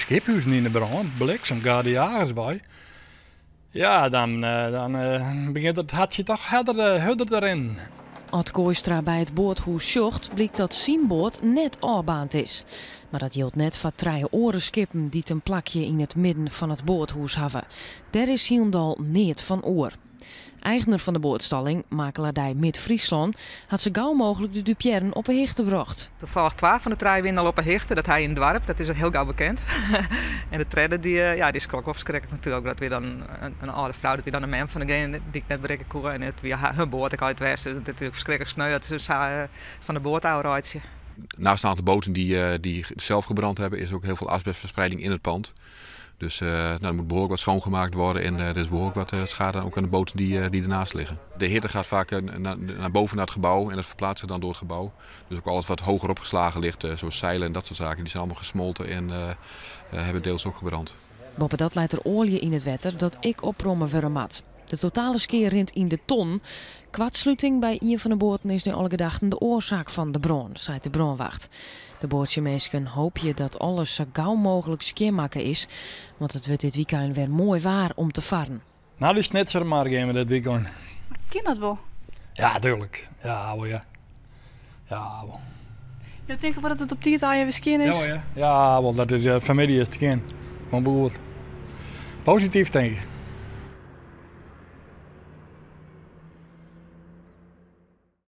schiphuizen in de brand, bliksem gaat de jagers bij. Ja, dan begint het hartje toch harder erin. Als Kooistra bij het boothuis zocht, bleek dat zijn boot net afbaand is. Maar dat hield net van 3 orenskippen die een plakje in het midden van het boothuis hadden. Daar is Hiendal niet van oor. Eigenaar van de bootstalling, makelaardij Mid-Friesland, had zo gauw mogelijk de Dupierren op een hichte gebracht. Toevallig 2 van de 3 winnen al op een hichte, dat hij in het dorp, dat is heel gauw bekend. En de derde die schrok wel verschrikkelijk natuurlijk, dat weer dan een oude vrouw, dat weer dan een man van degene die ik net bereiken kon en het weer haar boot ik uit west. Dus het is natuurlijk verschrikkelijk sneu dat ze van de boot uitje. Naast een aantal boten die zelf gebrand hebben, is ook heel veel asbestverspreiding in het pand. Dus er moet behoorlijk wat schoongemaakt worden en er is behoorlijk wat schade ook aan de boten die ernaast liggen. De hitte gaat vaak naar boven naar het gebouw en dat verplaatst zich dan door het gebouw. Dus ook alles wat hoger opgeslagen ligt, zoals zeilen en dat soort zaken, die zijn allemaal gesmolten en hebben deels ook gebrand. Boven dat leidt er olie in het wetter dat ik oprommen vermat. De totale skeer rint in de ton. Kwadsluiting bij een van de boten is nu alle gedachten de oorzaak van de bron, zei de bronwacht. De bootjemeesken hoop je dat alles zo gauw mogelijk skeermaken is, want het wordt dit weekend weer mooi waar om te varen. Nou, dus net zo maar gaan we dit weekend. Ken dat wel? Ja, tuurlijk. Ja, hoor ja. Ja, wel. Je denkt wel dat het op die tijd weer skin is? Ja, wel, dat is familie is het kind. Gewoon behoord. Positief denk ik.